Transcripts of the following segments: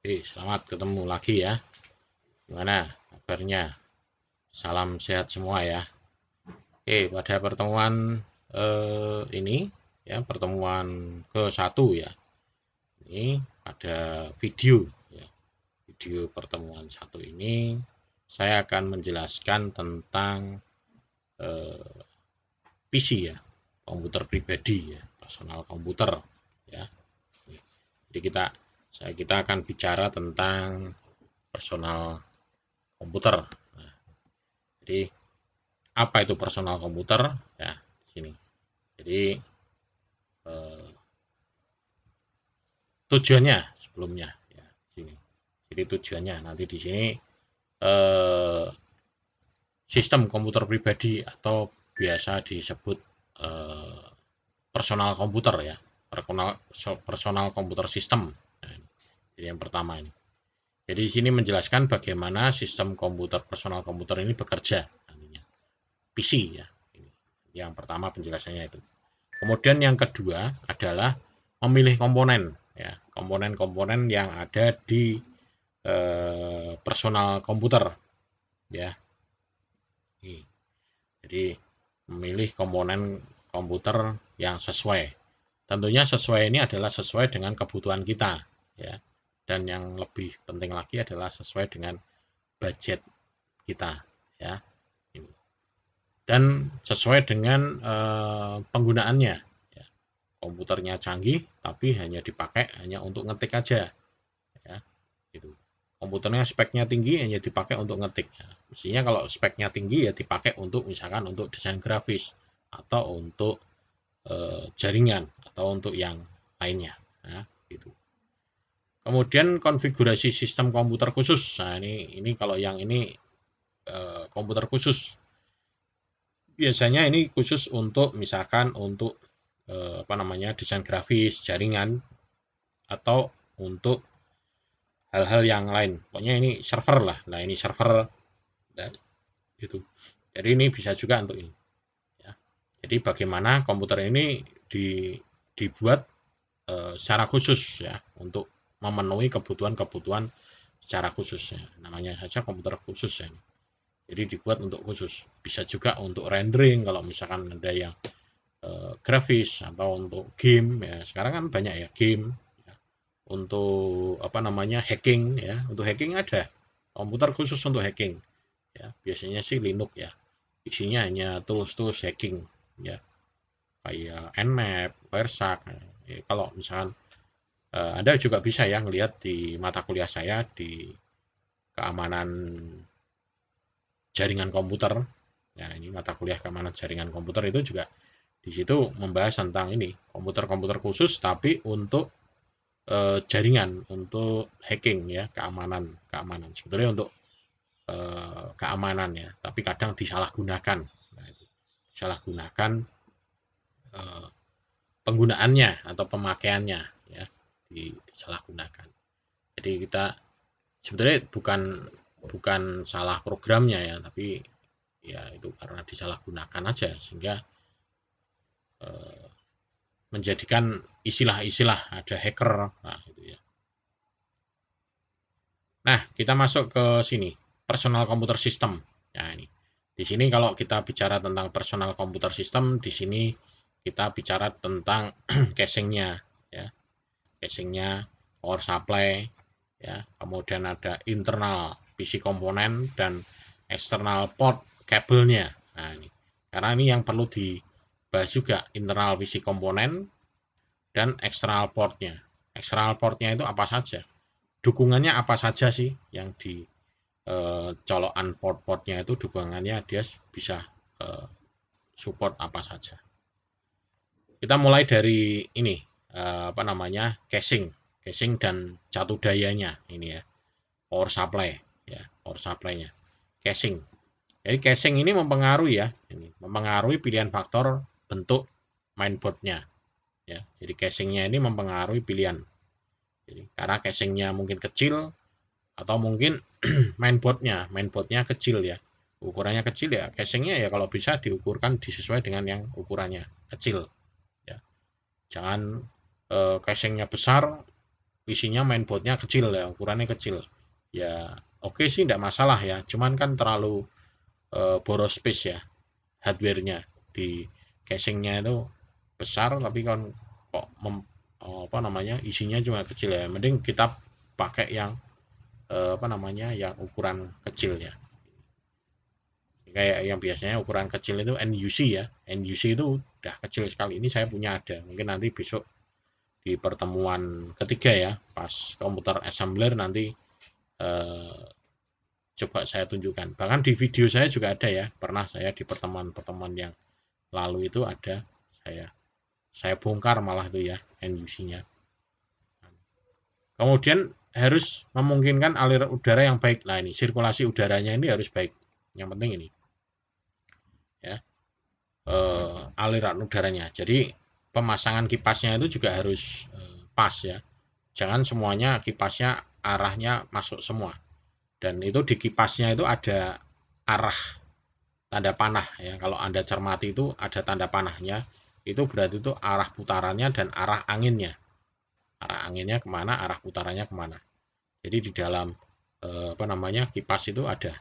Selamat ketemu lagi ya. Gimana kabarnya? Salam sehat semua ya. Pada pertemuan ini ya, pertemuan ke-1 ya. Ini ada video ya. Video pertemuan 1 ini saya akan menjelaskan tentang PC ya, komputer pribadi ya, personal komputer ya. Jadi kita akan bicara tentang personal komputer. Nah, jadi apa itu personal komputer? Ya, di sini. Jadi tujuannya sebelumnya ya, di sini. Jadi tujuannya nanti di sini eh, sistem komputer pribadi atau biasa disebut eh, personal komputer ya, personal komputer system. Nah, jadi yang pertama ini. Jadi di sini menjelaskan bagaimana sistem komputer personal komputer ini bekerja nantinya. PC ya. Ini. Yang pertama penjelasannya itu. Kemudian yang kedua adalah memilih komponen ya, komponen-komponen yang ada di personal komputer ya. Jadi memilih komponen komputer yang sesuai. Tentunya sesuai ini adalah sesuai dengan kebutuhan kita ya. Dan yang lebih penting lagi adalah sesuai dengan budget kita ya. Dan sesuai dengan penggunaannya ya. Komputernya canggih tapi hanya untuk ngetik aja ya, gitu. Komputernya speknya tinggi hanya dipakai untuk ngetik ya. Mestinya kalau speknya tinggi ya dipakai untuk misalkan untuk desain grafis atau untuk jaringan atau untuk yang lainnya ya, gitu. Kemudian konfigurasi sistem komputer khusus. Nah, ini kalau yang ini komputer khusus. Biasanya ini khusus untuk misalkan untuk desain grafis, jaringan atau untuk hal-hal yang lain. Pokoknya ini server lah. Nah, ini server gitu. Jadi ini bisa juga untuk ini. Ya. Jadi bagaimana komputer ini dibuat secara khusus ya untuk memenuhi kebutuhan-kebutuhan secara khusus ya. Namanya saja komputer khusus ya. Jadi dibuat untuk khusus. Bisa juga untuk rendering kalau misalkan ada yang grafis atau untuk game ya. Sekarang kan banyak ya game ya. Untuk hacking ya. Untuk hacking ada komputer khusus untuk hacking ya. Biasanya sih Linux ya. Isinya hanya tools-tools hacking ya. Kayak Nmap, Wireshark. Ya, kalau misalkan Anda juga bisa ya ngelihat di mata kuliah saya di keamanan jaringan komputer. Ya, ini mata kuliah keamanan jaringan komputer itu juga di situ membahas tentang ini, komputer-komputer khusus tapi untuk jaringan, untuk hacking ya, keamanan. Sebetulnya untuk keamanan ya, tapi kadang disalahgunakan. Nah, itu. Disalahgunakan penggunaannya atau pemakaiannya ya, disalahgunakan. Jadi kita sebetulnya bukan salah programnya ya, tapi ya itu karena disalahgunakan aja sehingga menjadikan istilah-istilah ada hacker. Nah, gitu ya. Nah, kita masuk ke sini, personal computer system. Nah, ini. Di sini kalau kita bicara tentang personal computer system, di sini kita bicara tentang casingnya ya. Casingnya, power supply ya. Kemudian ada internal PC komponen dan external port kabelnya. Nah, ini. Karena ini yang perlu dibahas juga, internal PC komponen dan external portnya. External portnya itu apa saja? Dukungannya apa saja sih yang di colokan port-portnya itu, dukungannya dia bisa support apa saja. Kita mulai dari ini casing dan catu dayanya ini ya, power supply ya, power supply-nya. Casing. Jadi casing ini mempengaruhi pilihan faktor bentuk mainboard-nya ya. Jadi casingnya ini mempengaruhi pilihan. Jadi, karena casingnya mungkin kecil atau mungkin mainboardnya kecil ya, ukurannya kecil ya, casingnya ya kalau bisa diukurkan disesuai dengan yang ukurannya kecil ya. Jangan casingnya besar isinya mainboardnya kecil ya, ukurannya kecil. Ya oke sih, tidak masalah ya. Cuman kan terlalu boros space ya, hardware-nya di casingnya itu besar, tapi kan kok apa namanya, isinya cuma kecil ya. Mending kita pakai yang apa namanya, yang ukuran kecil ya. Kayak yang biasanya ukuran kecil itu NUC ya. NUC itu udah kecil sekali. Ini saya punya ada. Mungkin nanti besok di pertemuan ketiga ya, pas komputer assembler nanti eh, coba saya tunjukkan. Bahkan di video saya juga ada ya. Pernah saya di pertemuan-pertemuan yang lalu itu ada saya bongkar malah itu ya NUC-nya. Kemudian harus memungkinkan aliran udara yang baik. Nah ini sirkulasi udaranya ini harus baik. Yang penting ini ya, aliran udaranya. Jadi pemasangan kipasnya itu juga harus pas ya. Jangan semuanya kipasnya arahnya masuk semua. Dan itu di kipasnya itu ada arah tanda panah ya. Kalau Anda cermati itu ada tanda panahnya. Itu berarti itu arah putarannya dan arah anginnya. Arah anginnya kemana, arah putarannya kemana. Jadi di dalam apa namanya, kipas itu ada.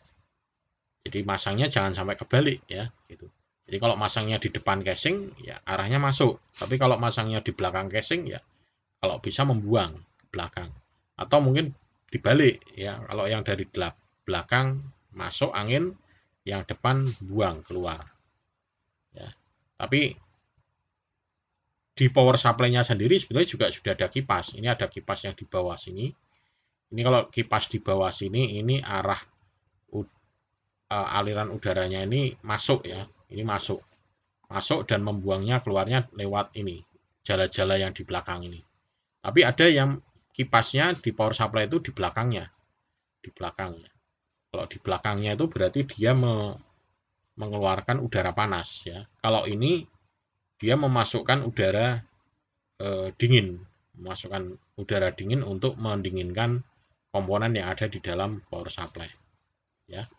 Jadi masangnya jangan sampai kebalik ya gitu. Jadi kalau masangnya di depan casing ya arahnya masuk. Tapi kalau masangnya di belakang casing ya kalau bisa membuang ke belakang. Atau mungkin dibalik ya. Kalau yang dari belakang masuk angin, yang depan buang keluar. Ya. Tapi di power supply-nya sendiri sebetulnya juga sudah ada kipas. Ini ada kipas yang di bawah sini. Ini kalau kipas di bawah sini, ini arah aliran udaranya ini masuk ya. Ini masuk. Masuk dan membuangnya keluarnya lewat ini. Jala-jala yang di belakang ini. Tapi ada yang kipasnya di power supply itu di belakangnya. Di belakangnya. Kalau di belakangnya itu berarti dia mengeluarkan udara panas ya. Kalau ini dia memasukkan udara dingin, memasukkan udara dingin untuk mendinginkan komponen yang ada di dalam power supply ya.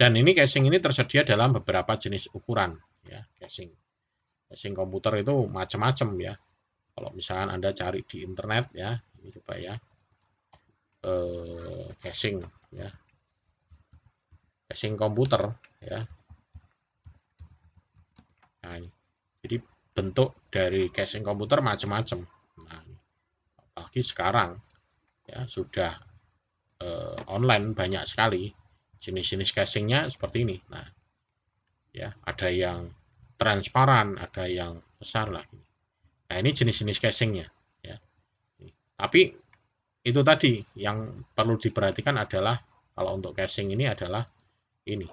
Dan ini casing ini tersedia dalam beberapa jenis ukuran ya, casing komputer itu macam-macam ya. Kalau misalkan Anda cari di internet ya, ini coba ya, casing ya, casing komputer ya. Nah, ini. Jadi bentuk dari casing komputer macam-macam. Nah, apalagi sekarang ya sudah online banyak sekali jenis-jenis casingnya seperti ini. Nah, ya ada yang transparan, ada yang besar lah. Nah, ini jenis-jenis casingnya ya. Tapi itu tadi yang perlu diperhatikan adalah kalau untuk casing ini adalah ini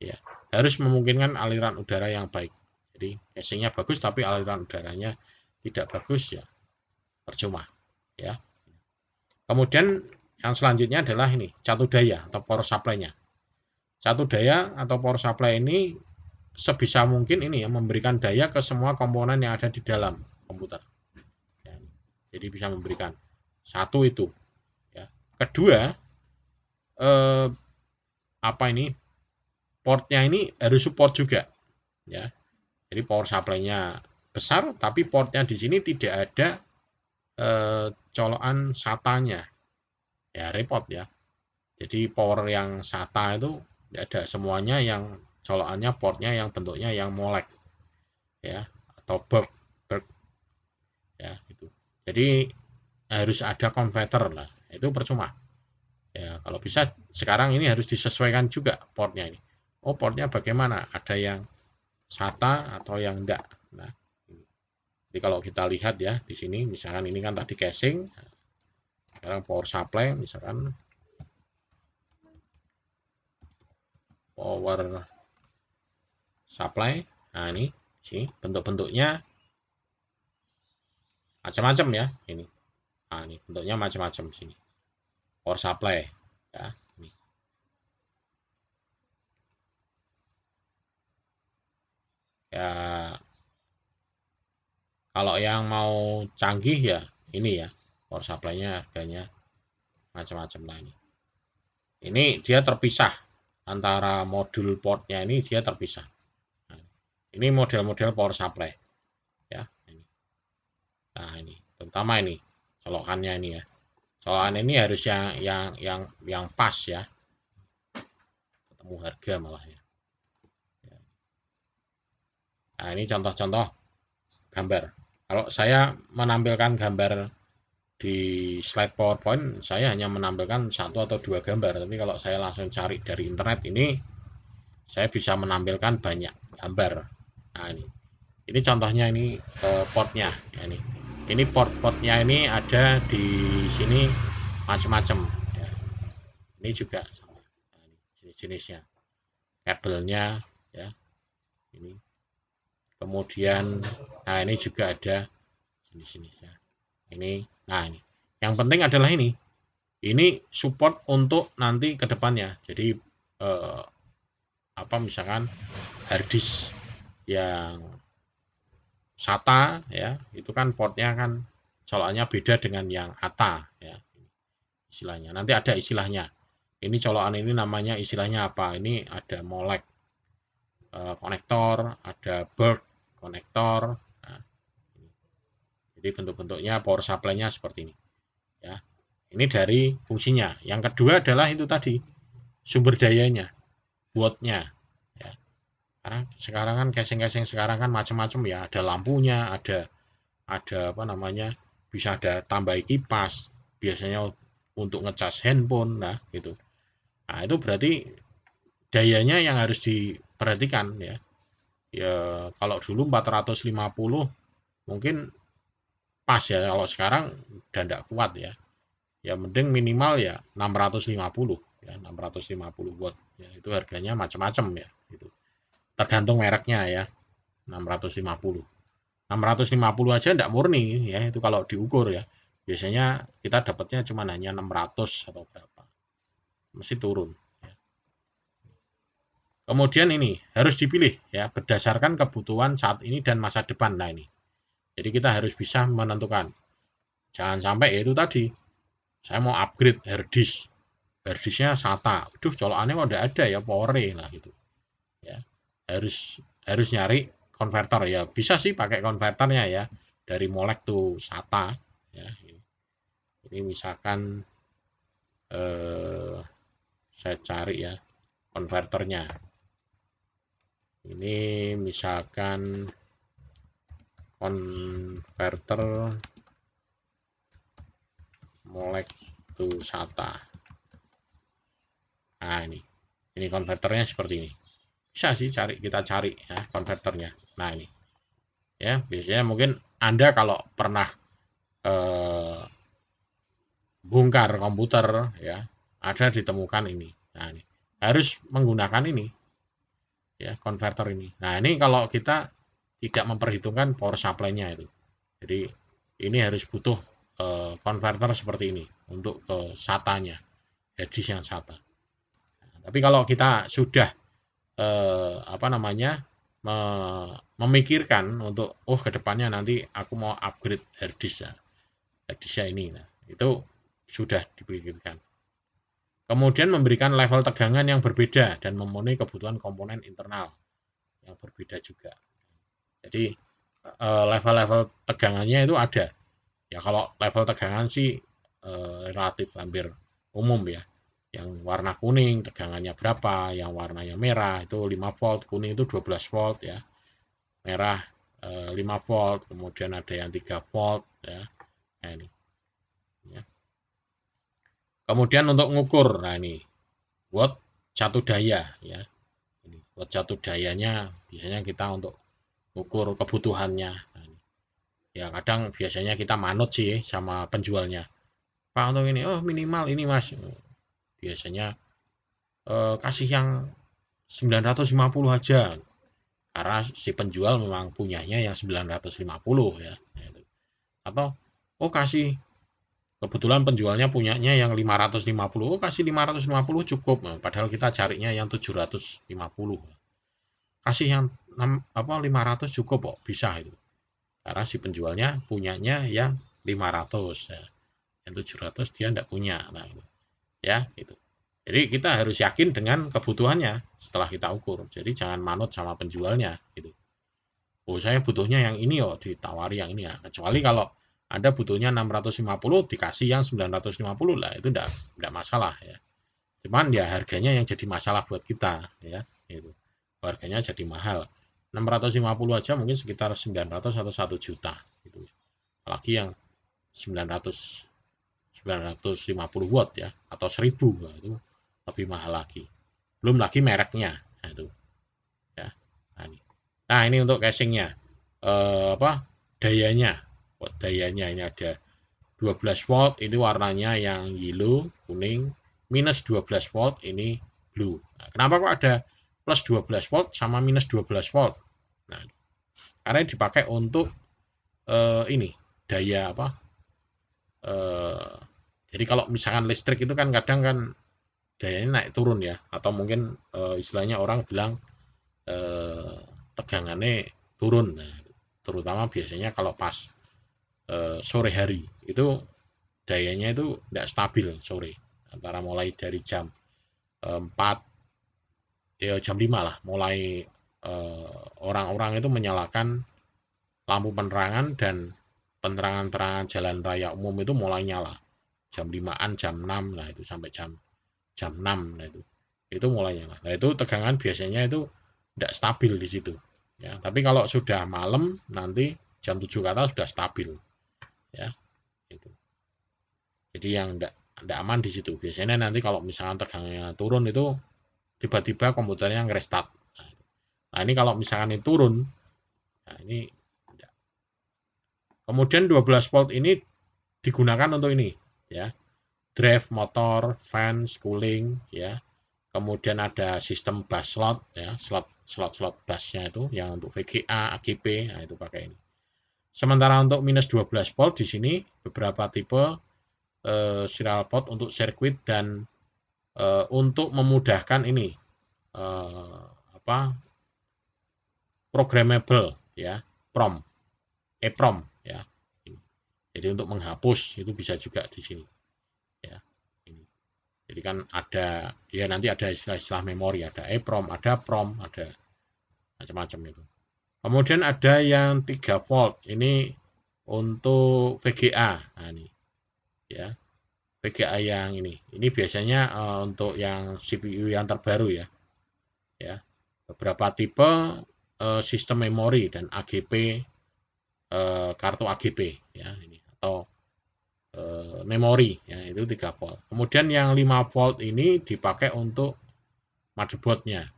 ya, harus memungkinkan aliran udara yang baik. Jadi casingnya bagus tapi aliran udaranya tidak bagus ya percuma ya. Kemudian yang selanjutnya adalah ini catu daya atau power supply-nya. Catu daya atau power supply ini sebisa mungkin ini ya memberikan daya ke semua komponen yang ada di dalam komputer. Ya, jadi bisa memberikan satu itu. Ya. Kedua, apa ini? Portnya ini harus support juga. Ya. Jadi power supply-nya besar, tapi portnya di sini tidak ada colokan SATA-nya. Ya repot ya. Jadi power yang SATA itu tidak ada, semuanya yang colokannya portnya yang bentuknya yang molek ya, atau berg ya itu. Jadi harus ada converter lah, itu percuma ya. Kalau bisa sekarang ini harus disesuaikan juga portnya ini. Oh portnya bagaimana, ada yang SATA atau yang enggak. Nah, jadi kalau kita lihat ya di sini, misalkan ini kan tadi casing, sekarang power supply, misalkan power supply. Nah ini sini bentuk-bentuknya macam-macam ya ini. Nah ini bentuknya macam-macam sini. Power supply ya. Ini. Ya kalau yang mau canggih ya ini ya, power supply-nya harganya macam-macam lah ini. Ini dia terpisah antara modul portnya, ini dia terpisah. Nah, ini model-model power supply ya. Ini. Nah ini terutama ini colokannya ini ya. Colokan ini harus yang pas ya. Ketemu harga malah ya. Nah, ini contoh-contoh gambar. Kalau saya menampilkan gambar di slide PowerPoint, saya hanya menampilkan 1 atau 2 gambar. Tapi kalau saya langsung cari dari internet ini, saya bisa menampilkan banyak gambar. Nah, ini contohnya ini portnya ya, ini port-portnya ini ada di sini macam-macam ya. Ini juga sama. Nah, ini jenis-jenisnya, kabelnya ya, ini kemudian nah ini juga ada jenis-jenisnya ini. Nah, ini yang penting adalah ini support untuk nanti ke depannya. Jadi misalkan harddisk yang SATA ya, itu kan portnya kan colokannya beda dengan yang ATA ya, istilahnya. Nanti ada istilahnya. Ini colokan ini namanya istilahnya apa? Ini ada molek konektor, ada bird konektor. Nah, jadi bentuk-bentuknya power supply-nya seperti ini. Ya. Ini dari fungsinya. Yang kedua adalah itu tadi sumber dayanya, wattnya. Ya. Karena sekarang kan casing-casing sekarang kan macam-macam ya. Ada lampunya, ada apa namanya, bisa ada tambah kipas. Biasanya untuk ngecas handphone, nah gitu. Nah itu berarti dayanya yang harus diperhatikan ya. Ya kalau dulu 450 mungkin pas ya, kalau sekarang udah enggak kuat ya. Ya mending minimal ya 650 ya, 650 watt ya, itu harganya macam-macam ya gitu. Tergantung mereknya ya. 650 aja enggak murni ya, itu kalau diukur ya. Biasanya kita dapatnya cuma hanya 600 atau berapa. Mesti turun ya. Kemudian ini harus dipilih ya berdasarkan kebutuhan saat ini dan masa depan. Nah ini. Jadi kita harus bisa menentukan. Jangan sampai ya itu tadi. Saya mau upgrade harddisk. Harddisknya SATA. Aduh, colokannya kok enggak ada ya, Pore lah gitu. Ya. Harus nyari konverter ya. Bisa sih pakai konverternya ya. Dari molek tuh SATA ya. Ini misalkan saya cari ya konverternya. Ini misalkan konverter molek to SATA. Nah, ini konverternya seperti ini. Bisa sih kita cari ya konverternya. Nah, ini. Ya, biasanya mungkin Anda kalau pernah bongkar komputer ya, ada ditemukan ini. Nah, ini harus menggunakan ini. Ya, konverter ini. Nah, ini kalau kita tidak memperhitungkan power supply-nya itu. Jadi ini harus butuh konverter seperti ini untuk ke SATA-nya, harddisk yang SATA. Nah, tapi kalau kita sudah memikirkan untuk ke depannya nanti aku mau upgrade harddisk ini, nah itu sudah dipikirkan. Kemudian memberikan level tegangan yang berbeda dan memenuhi kebutuhan komponen internal yang berbeda juga. Jadi level-level tegangannya itu ada. Ya kalau level tegangan sih relatif hampir umum ya. Yang warna kuning tegangannya berapa, yang warnanya merah itu 5 volt, kuning itu 12 volt ya. Merah 5 volt, kemudian ada yang 3 volt ya. Nah, ini. Ya. Kemudian untuk mengukur, nah ini watt satu daya ya. Ini watt satu dayanya biasanya kita untuk ukur kebutuhannya. Nah, ya kadang biasanya kita manut sih sama penjualnya. Pak untuk ini, minimal ini mas. Biasanya kasih yang 950 aja. Karena si penjual memang punyanya yang 950 ya. Atau kasih, kebetulan penjualnya punyanya yang 550. Kasih 550 cukup. Padahal kita carinya yang 750. Kasih yang 500 cukup kok, bisa itu. Karena si penjualnya punyanya yang 500 ya. Yang 700 dia enggak punya. Nah, itu. Ya, itu. Jadi kita harus yakin dengan kebutuhannya setelah kita ukur. Jadi jangan manut sama penjualnya gitu. Saya butuhnya yang ini ditawari yang ini ya. Kecuali kalau Anda butuhnya 650 dikasih yang 950 lah, itu enggak masalah ya. Cuman ya harganya yang jadi masalah buat kita ya, itu. Harganya jadi mahal. 650 aja mungkin sekitar 900 atau 1 juta gitu. Apalagi yang 950 watt ya atau 1000, nah, itu lebih mahal lagi. Belum lagi mereknya. Nah, itu ya. Nah, ini untuk casingnya. Dayanya. Dayanya ini ada 12 volt, ini warnanya yang yellow, kuning, minus 12 volt, ini blue. Nah, kenapa kok ada plus 12 volt sama minus 12 volt? Nah, karena dipakai untuk ini daya apa? Jadi kalau misalkan listrik itu kan kadang kan dayanya naik turun ya, atau mungkin istilahnya orang bilang tegangannya turun. Nah, terutama biasanya kalau pas sore hari itu dayanya itu tidak stabil sore, antara mulai dari jam 4 ya jam 5 lah mulai orang-orang itu menyalakan lampu penerangan dan penerangan-penerangan jalan raya umum itu mulai nyala jam 5-an, jam 6, nah itu sampai jam 6, nah itu mulai nyala. Nah itu tegangan biasanya itu tidak stabil di situ ya. Tapi kalau sudah malam nanti jam 7 ke atas sudah stabil ya. Itu. Jadi yang tidak aman di situ. Biasanya nanti kalau misalkan tegangannya turun itu tiba-tiba komputernya nge-restart. Nah, ini kalau misalkan ini turun, nah ini kemudian 12 volt ini digunakan untuk ini ya. Drive motor, fans, cooling ya. Kemudian ada sistem bus slot ya, slot busnya itu yang untuk VGA, AGP, nah itu pakai ini. Sementara untuk minus 12 volt di sini beberapa tipe serial port untuk sirkuit dan untuk memudahkan ini programmable ya, EPROM ya. Jadi untuk menghapus itu bisa juga di sini ya. Jadi kan ada ya nanti ada istilah-istilah memori, ada EPROM, ada PROM, ada macam-macam itu. Kemudian ada yang 3 volt ini untuk VGA. Nah ini ya. VGA yang ini. Ini biasanya untuk yang CPU yang terbaru ya. Ya. Beberapa tipe sistem memori dan AGP kartu AGP ya ini atau memori ya itu 3 volt. Kemudian yang 5 volt ini dipakai untuk motherboardnya.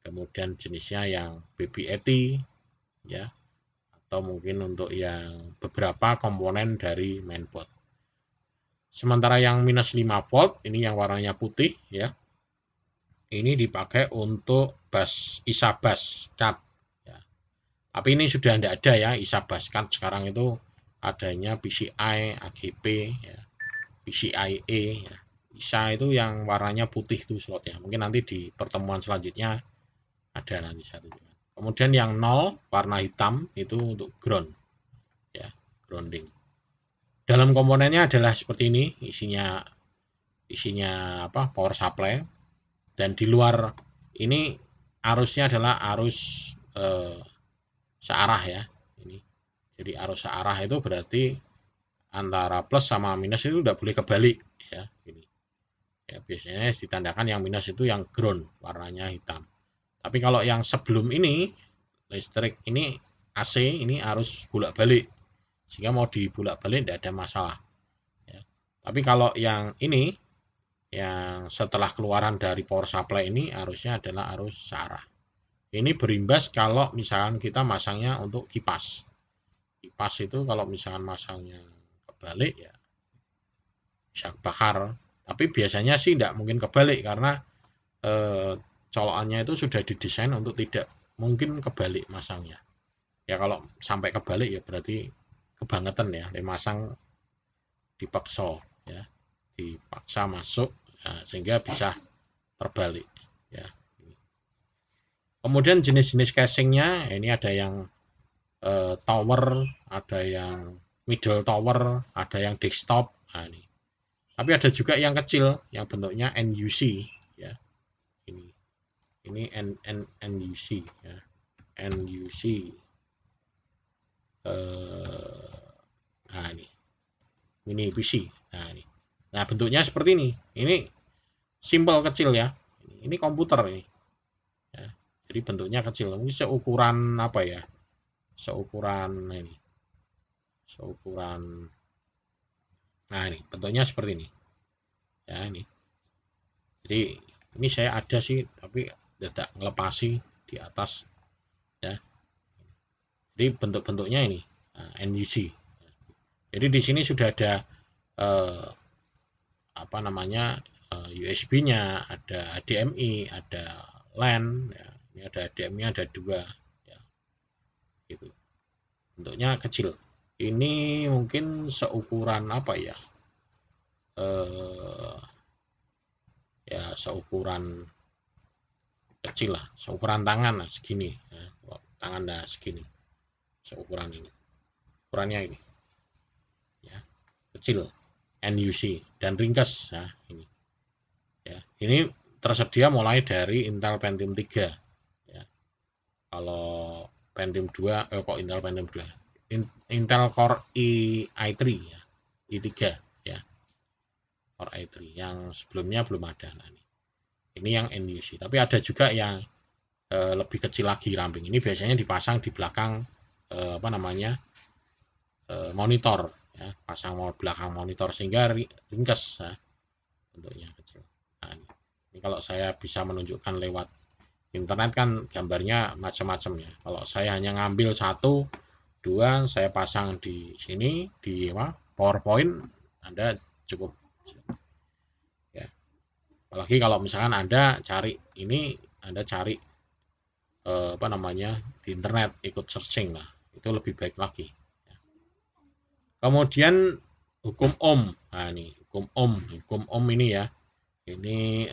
Kemudian jenisnya yang BB80 ya atau mungkin untuk yang beberapa komponen dari mainboard. Sementara yang minus 5 volt ini yang warnanya putih ya. Ini dipakai untuk ISA bus card ya. Tapi ini sudah tidak ada ya ISA bus card, sekarang itu adanya PCI, AGP ya, PCIe ya. ISA itu yang warnanya putih itu slotnya. Mungkin nanti di pertemuan selanjutnya ada nanti satu. Kemudian yang 0 warna hitam itu untuk ground ya, grounding. Dalam komponennya adalah seperti ini, isinya apa? Power supply, dan di luar ini arusnya adalah arus searah ya. Ini. Jadi arus searah itu berarti antara plus sama minus itu udah boleh kebalik ya. Ini. Ya, biasanya ditandakan yang minus itu yang ground, warnanya hitam. Tapi kalau yang sebelum ini listrik ini AC ini arus bolak-balik, sehingga mau dibolak-balik tidak ada masalah ya. Tapi kalau yang ini yang setelah keluaran dari power supply ini arusnya adalah arus searah. Ini berimbas kalau misalkan kita masangnya untuk kipas. Kipas itu kalau misalkan masangnya kebalik ya bisa bakar. Tapi biasanya sih tidak mungkin kebalik karena colokannya itu sudah didesain untuk tidak mungkin kebalik masangnya. Ya kalau sampai kebalik ya berarti kebangetan ya, masang dipaksa ya, dipaksa masuk ya, sehingga bisa terbalik ya. Kemudian jenis-jenis casingnya ini ada yang tower, ada yang middle tower, ada yang desktop. Nah, ini. Tapi ada juga yang kecil yang bentuknya NUC ya. Ini NUC ya. NUC. Nah, ini mini PC. Nah, ini. Nah, bentuknya seperti ini. Ini simpel kecil ya. Ini komputer ini. Ya. Jadi bentuknya kecil. Mungkin seukuran apa ya? Seukuran ini. Seukuran. Nah, ini bentuknya seperti ini. Ya, ini. Jadi ini saya ada sih, tapi tidak ngelepasi di atas ya. Jadi bentuk-bentuknya ini NUC. Jadi di sini sudah ada apa namanya USB-nya, ada HDMI, ada LAN, ya. Ini ada HDMI, ada dua, ya. Gitu. Bentuknya kecil. Ini mungkin seukuran apa ya? Ya seukuran kecil lah, seukuran tangan lah segini. Ya. Tangan dah segini, seukuran ini. Ukurannya ini, ya kecil, NUC dan ringkas. Ya, ini. Ya, ini tersedia mulai dari Intel Pentium 3. Ya. Kalau Pentium 2, kok Intel Pentium 2? Intel Core i3 ya, i3 ya, Core i3. Yang sebelumnya belum ada. Nah, ini yang NUC. Tapi ada juga yang lebih kecil lagi ramping. Ini biasanya dipasang di belakang apa namanya monitor, ya, pasang belakang monitor sehingga ringkas ya, bentuknya kecil. Nah, ini kalau saya bisa menunjukkan lewat internet kan gambarnya macam-macam ya. Kalau saya hanya ngambil 1, 2, saya pasang di sini di PowerPoint, Anda cukup ya. Apalagi kalau misalkan Anda cari ini, Anda cari apa namanya di internet, ikut searching lah, itu lebih baik lagi. Kemudian hukum Ohm. Nah, ini hukum Ohm ini ya. Ini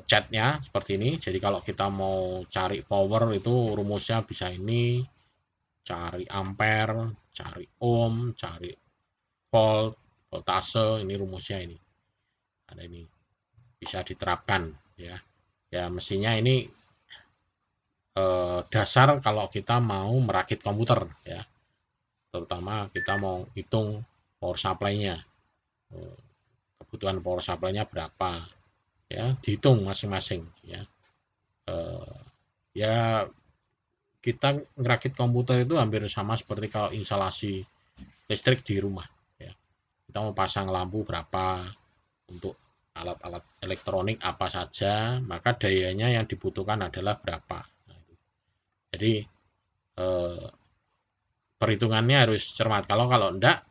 catnya seperti ini. Jadi kalau kita mau cari power itu rumusnya bisa ini, cari ampere, cari ohm, cari volt, voltase, ini rumusnya ini. Ada ini. Bisa diterapkan ya. Ya mestinya ini dasar kalau kita mau merakit komputer ya. Terutama kita mau hitung power supply-nya. Kebutuhan power supply-nya berapa ya, dihitung masing-masing ya. Ya kita ngerakit komputer itu hampir sama seperti kalau instalasi listrik di rumah ya. Kita mau pasang lampu berapa, untuk alat-alat elektronik apa saja, maka dayanya yang dibutuhkan adalah berapa. Nah, jadi perhitungannya harus cermat. Kalau enggak,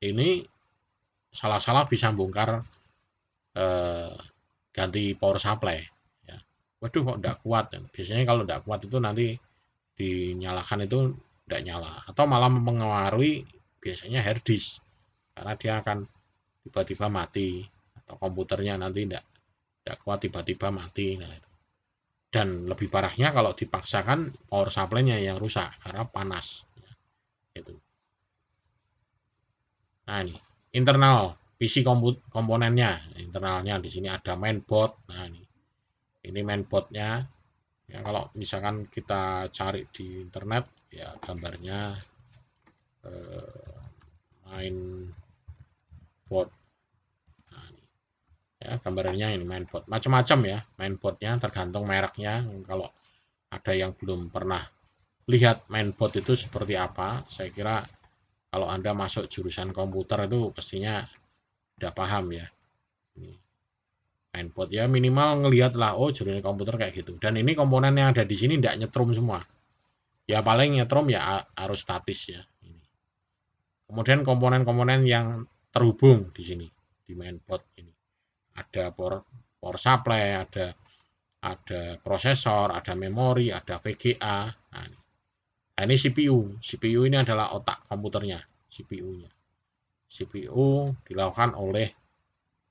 ini salah-salah bisa bongkar ganti power supply ya. Waduh kok enggak kuat. Biasanya kalau enggak kuat itu nanti dinyalakan itu enggak nyala, atau malah mempengaruhi biasanya hard disk, karena dia akan tiba-tiba mati, atau komputernya nanti enggak kuat tiba-tiba mati. Nah, dan lebih parahnya kalau dipaksakan power supply-nya yang rusak karena panas ya, itu. Nah, ini internal PC komponennya. Internalnya di sini ada mainboard. Nah, ini mainboardnya. Ya, kalau misalkan kita cari di internet ya gambarnya mainboard. Nah, ya gambarnya ini mainboard. Macam-macam ya mainboardnya, tergantung mereknya. Kalau ada yang belum pernah lihat mainboard itu seperti apa, saya kira kalau Anda masuk jurusan komputer itu pastinya udah paham ya. Ini mainboard ya, minimal ngelihat lah, oh jurusan komputer kayak gitu. Dan ini komponen yang ada di sini tidak nyetrum semua. Ya paling nyetrum ya arus statis ya. Kemudian komponen-komponen yang terhubung di sini di mainboard ini. Ada power supply, ada prosesor, ada memori, ada VGA. Nah, ini CPU. CPU ini adalah otak komputernya, CPU-nya. CPU dilakukan oleh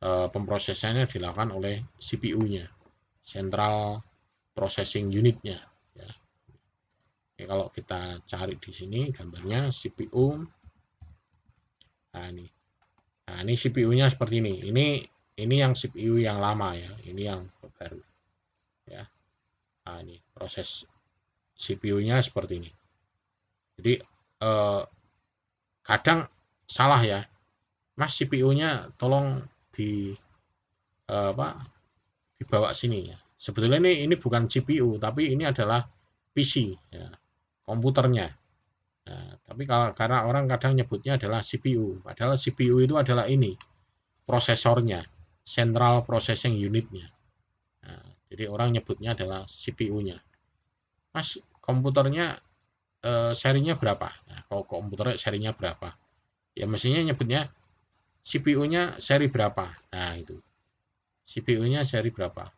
pemrosesannya dilakukan oleh CPU-nya, Central Processing Unit-nya. Ya. Oke, kalau kita cari di sini gambarnya CPU. Nah ini CPU-nya seperti ini. Ini yang CPU yang lama ya. Ini yang baru. Ya. Nah, ini proses CPU-nya seperti ini. Jadi kadang salah ya, Mas CPU-nya tolong di apa, dibawa sini ya. Sebetulnya ini bukan CPU, tapi ini adalah PC ya, komputernya. Nah, tapi karena orang kadang nyebutnya adalah CPU, padahal CPU itu adalah ini prosesornya, Central Processing Unit-nya. Nah, jadi orang nyebutnya adalah CPU-nya. Mas, komputernya serinya berapa? Nah, kalau komputernya serinya berapa? Ya mestinya nyebutnya CPU-nya seri berapa. Nah, itu. CPU-nya seri berapa?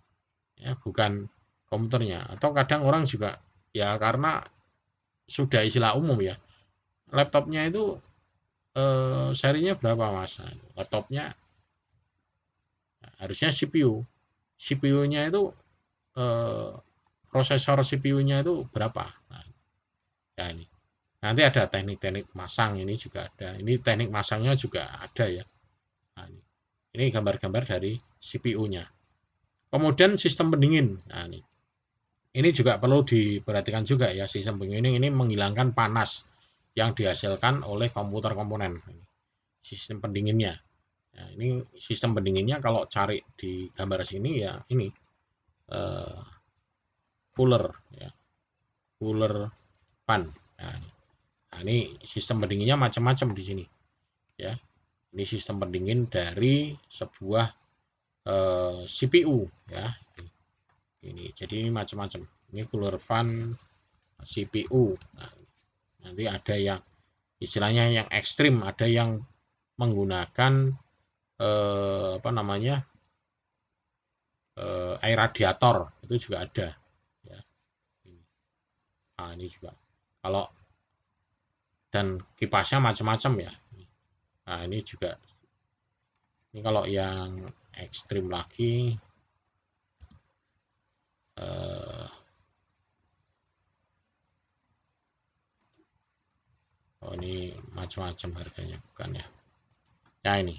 Ya, bukan komputernya. Atau kadang orang juga ya karena sudah istilah umum ya. Laptopnya itu serinya berapa, Mas? Nah, laptopnya harusnya CPU. CPU-nya itu eh, prosesor CPU-nya itu berapa? Nah, ya ini. Nanti ada teknik-teknik masang ini juga ada. Ini teknik masangnya juga ada ya. Nah, ini gambar-gambar dari CPU-nya. Kemudian sistem pendingin. Nah, ini juga perlu diperhatikan juga ya, sistem pendingin ini menghilangkan panas yang dihasilkan oleh komputer komponen. Sistem pendinginnya. Nah, ini sistem pendinginnya kalau cari di gambar sini ya ini eh, cooler ya, cooler fan. Nah, ini sistem pendinginnya macam-macam di sini ya. Ini sistem pendingin dari sebuah CPU ya. Ini jadi ini macam-macam. Ini cooler fan CPU. Nah, nanti ada yang istilahnya yang ekstrim, ada yang menggunakan apa namanya air radiator itu juga ada. Ya. Nah, ini juga kalau dan kipasnya macam-macam ya. Nah, ini juga ini kalau yang ekstrim lagi oh ini macam-macam harganya bukan ya. Ya ini.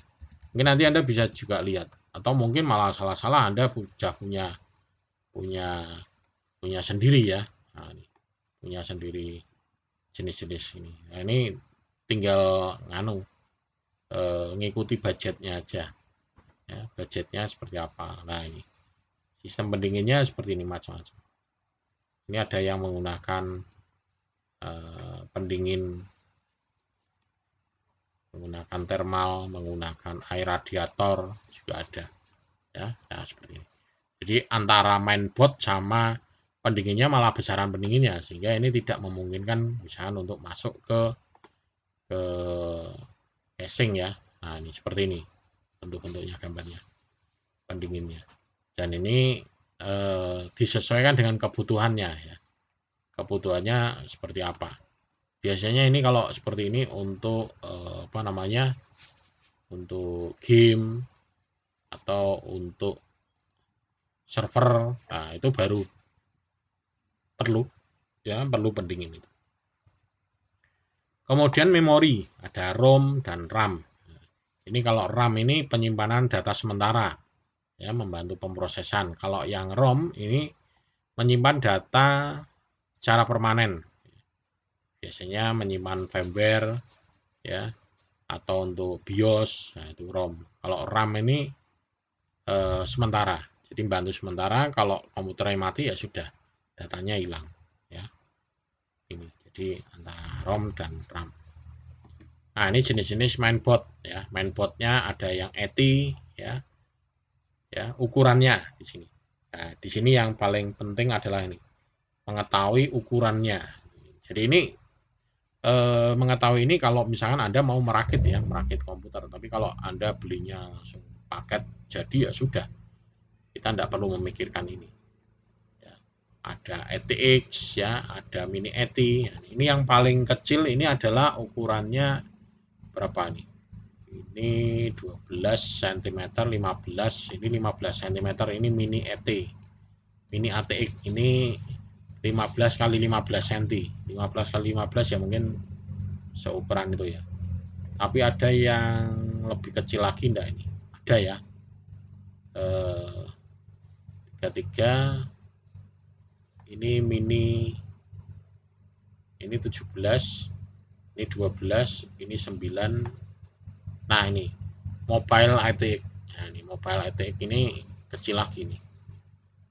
Mungkin nanti Anda bisa juga lihat atau mungkin malah salah-salah Anda sudah punya punya punya sendiri ya. Nah, ini punya sendiri jenis-jenis ini. Nah, ini tinggal ngikuti budgetnya aja. Ya, budgetnya seperti apa. Nah, ini sistem pendinginnya seperti ini macam-macam. Ini ada yang menggunakan pendingin menggunakan thermal, menggunakan air radiator juga ada. Ya, nah seperti ini. Jadi antara mainboard sama pendinginnya malah besaran pendinginnya sehingga ini tidak memungkinkan misalkan untuk masuk ke casing ya. Nah, ini seperti ini bentuk-bentuknya gambarnya pendinginnya. Dan ini disesuaikan dengan kebutuhannya ya. Kebutuhannya seperti apa. Biasanya ini kalau seperti ini untuk apa namanya? Untuk game atau untuk server. Nah, itu baru perlu ya, perlu pendingin itu. Kemudian memori, ada ROM dan RAM. Ini kalau RAM ini penyimpanan data sementara ya, membantu pemrosesan. Kalau yang ROM ini menyimpan data secara permanen. Biasanya menyimpan firmware ya atau untuk BIOS, nah itu ROM. Kalau RAM ini sementara. Jadi membantu sementara, kalau komputernya mati ya sudah datanya hilang ya. Ini jadi antara ROM dan RAM. Nah, ini jenis-jenis mainboard ya. Mainboardnya ada yang ETI ya. Ya, ukurannya di sini. Nah, di sini yang paling penting adalah ini, mengetahui ukurannya. Jadi ini mengetahui ini kalau misalkan Anda mau merakit ya, merakit komputer. Tapi kalau Anda belinya langsung paket jadi ya sudah. Kita tidak perlu memikirkan ini. Ya, ada ETX ya, ada mini ETI. Ini yang paling kecil ini adalah ukurannya berapa nih? Ini 12 cm, 15, ini 15 cm, ini mini ET. Mini ATX ini 15 kali 15 cm. 15 kali 15 ya mungkin seukuran itu ya. Tapi ada yang lebih kecil lagi enggak ini? Ada ya. 33 ini mini ini 17 Ini 12, ini 9. Nah, ini mobile ATX. Nah, ini mobile ATX ini kecil lagi nih.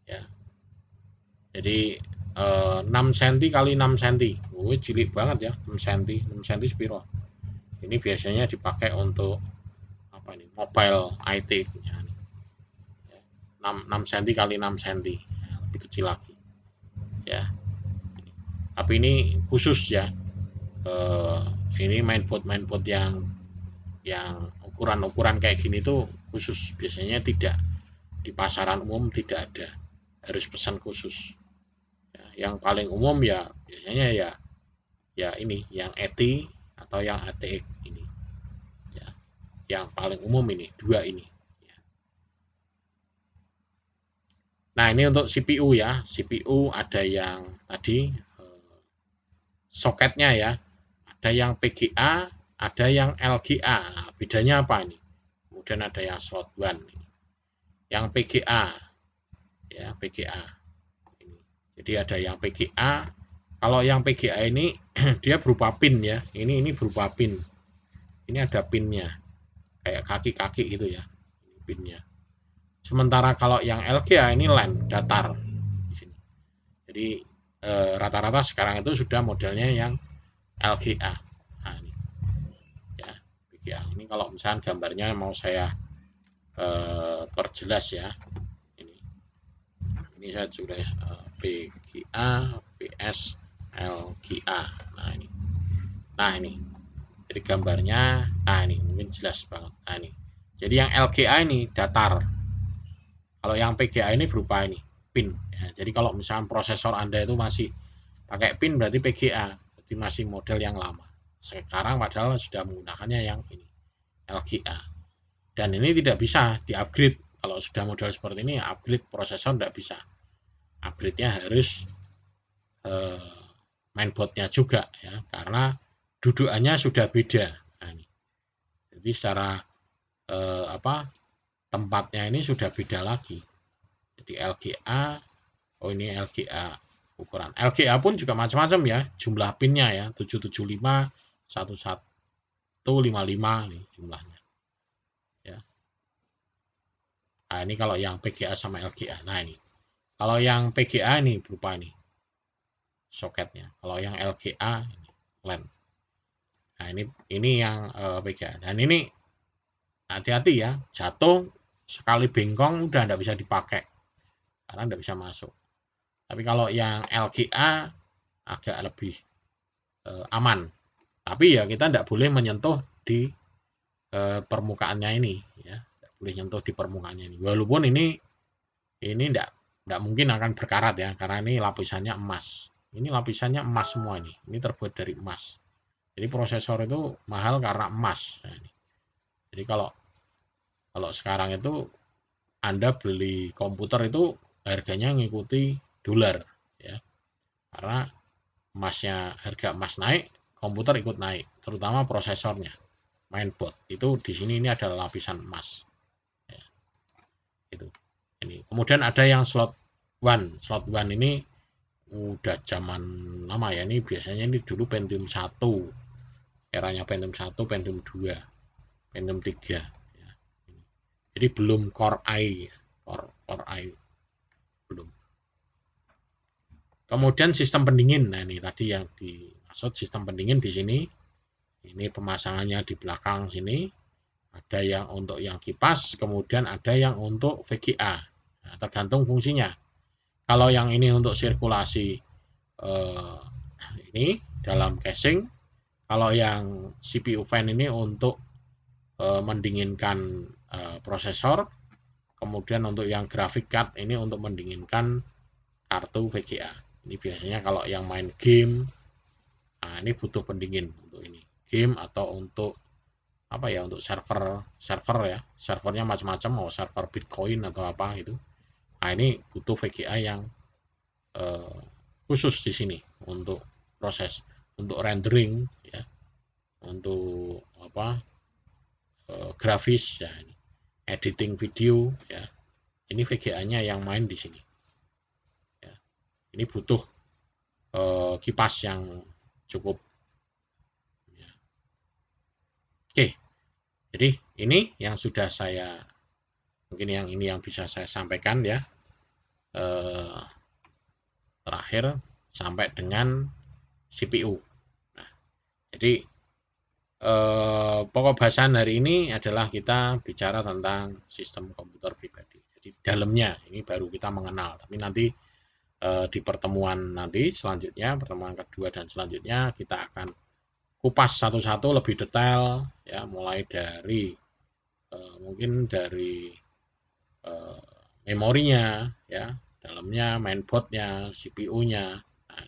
Ya. Jadi 6 cm kali 6 cm. Oh, cilik banget ya, 6 cm. 6 cm spiro. Ini biasanya dipakai untuk apa ini? Mobile ATX. Ya, 6 cm kali 6 cm. Ya, lebih kecil lagi. Ya. Tapi ini khusus ya. Ini mainboard yang ukuran kayak gini tuh khusus, biasanya tidak di pasaran umum, tidak ada, harus pesan khusus ya. Yang paling umum ya biasanya ya ini yang ETI atau yang ATX ini ya, yang paling umum ini dua ini ya. Nah, ini untuk CPU ya. CPU ada yang tadi soketnya ya, ada yang PGA, ada yang LGA. Nah, bedanya apa ini? Kemudian ada yang slot one, yang PGA ya, PGA ini. Jadi ada yang PGA. Kalau yang PGA ini dia berupa pin ya. Ini berupa pin. Ini ada pinnya, kayak kaki-kaki gitu ya. Ini pinnya. Sementara kalau yang LGA ini LAN datar di sini. Jadi rata-rata sekarang itu sudah modelnya yang LGA. Nah, ini ya, PGA. Ini kalau misalnya gambarnya mau saya perjelas ya. Ini saya tulis PGA vs LGA. Nah ini jadi gambarnya. Nah, ini mungkin jelas banget. Nah, ini jadi yang LGA ini datar, kalau yang PGA ini berupa ini pin ya. Jadi kalau misalnya prosesor Anda itu masih pakai pin, berarti PGA, berarti masih model yang lama. Sekarang padahal sudah menggunakannya yang ini LGA, dan ini tidak bisa di upgrade. Kalau sudah model seperti ini, upgrade prosesor tidak bisa. Upgrade-nya harus mainboardnya juga ya, karena dudukannya sudah beda. Nah, ini. Jadi secara tempatnya ini sudah beda lagi. Jadi LGA, oh ini LGA ukuran. LGA pun juga macam-macam ya, jumlah pinnya ya, 775, 1155 nih jumlahnya. Ya. Nah, ini kalau yang PGA sama LGA. Nah, ini. Kalau yang PGA ini berupa ini soketnya. Kalau yang LGA ini LAN. Nah, ini yang PGA. Dan ini hati-hati ya, jatuh sekali bengkong udah nggak bisa dipakai karena nggak bisa masuk. Tapi kalau yang LGA agak lebih aman. Tapi ya kita nggak boleh menyentuh di permukaannya ini ya, nggak boleh nyentuh di permukaannya ini. Walaupun ini nggak mungkin akan berkarat ya, karena ini lapisannya emas. Ini lapisannya emas semua ini. Ini terbuat dari emas. Jadi prosesor itu mahal karena emas. Nah, ini. Jadi kalau sekarang itu Anda beli komputer itu harganya ngikuti dolar ya. Karena harga emas naik, komputer ikut naik, terutama prosesornya, mainboard. Itu di sini ini adalah lapisan emas. Ya, itu. Ini. Kemudian ada yang slot one. Slot one ini udah zaman lama ya. Ini biasanya ini dulu Pentium 1. Eranya Pentium 1, Pentium 2, Pentium 3 ya. Jadi belum Core i. Core i belum. Kemudian sistem pendingin. Nah, ini tadi yang dimaksud sistem pendingin di sini. Ini pemasangannya di belakang sini. Ada yang untuk yang kipas, kemudian ada yang untuk VGA. Nah, tergantung fungsinya. Kalau yang ini untuk sirkulasi ini dalam casing. Kalau yang CPU fan ini untuk mendinginkan prosesor. Kemudian untuk yang graphic card ini untuk mendinginkan kartu VGA. Ini biasanya kalau yang main game, nah ini butuh pendingin untuk ini game, atau untuk apa ya, untuk server ya, servernya macam-macam, mau server Bitcoin atau apa itu. Nah, ini butuh VGA yang khusus di sini untuk proses, untuk rendering ya, untuk apa grafis ya, ini editing video ya. Ini VGA-nya yang main di sini. Ya. Ini butuh kipas yang cukup ya, Oke, jadi ini yang sudah saya, mungkin yang ini yang bisa saya sampaikan ya, terakhir sampai dengan CPU. Nah, jadi pokok bahasan hari ini adalah kita bicara tentang sistem komputer pribadi. Jadi dalamnya ini baru kita mengenal, tapi nanti di pertemuan nanti selanjutnya, pertemuan kedua dan selanjutnya kita akan kupas satu-satu lebih detail ya, mulai dari mungkin dari memorinya ya, dalamnya, mainboardnya, CPU-nya. Nah,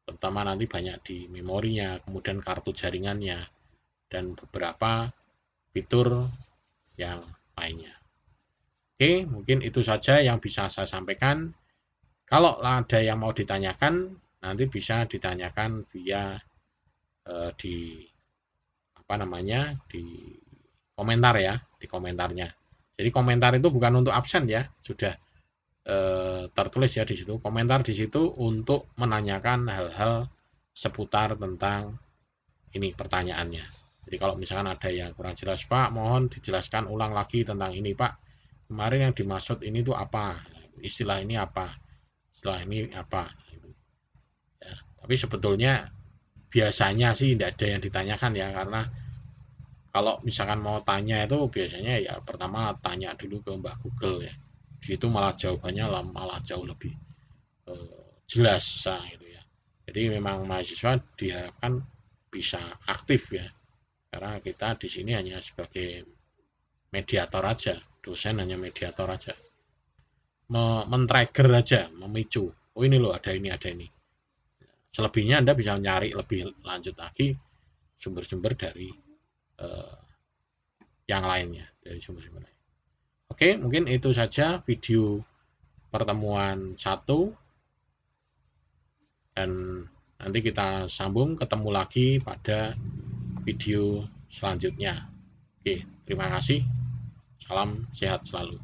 terutama nanti banyak di memorinya, kemudian kartu jaringannya dan beberapa fitur yang lainnya. Oke, mungkin itu saja yang bisa saya sampaikan. Kalau ada yang mau ditanyakan, nanti bisa ditanyakan via di apa namanya, di komentar ya, di komentarnya. Jadi komentar itu bukan untuk absen ya, sudah tertulis ya di situ. Komentar di situ untuk menanyakan hal-hal seputar tentang ini pertanyaannya. Jadi kalau misalkan ada yang kurang jelas, Pak, mohon dijelaskan ulang lagi tentang ini, Pak. Kemarin yang dimaksud ini tuh apa? Istilah ini apa? Istilah ini apa? Ya, tapi sebetulnya biasanya sih tidak ada yang ditanyakan ya, karena kalau misalkan mau tanya itu biasanya ya pertama tanya dulu ke Mbak Google ya. Di situ malah jawabannya malah jauh lebih jelas gitu ya. Jadi memang mahasiswa diharapkan bisa aktif ya. Karena kita di sini hanya sebagai mediator aja, dosen hanya mediator aja. Men-trigger aja, memicu. Oh ini loh ada ini, ada ini. Selebihnya Anda bisa nyari lebih lanjut lagi sumber-sumber dari yang lainnya, dari sumber-sumber lain. Oke, mungkin itu saja video pertemuan 1 dan nanti kita sambung ketemu lagi pada video selanjutnya. Oke, terima kasih. Salam sehat selalu.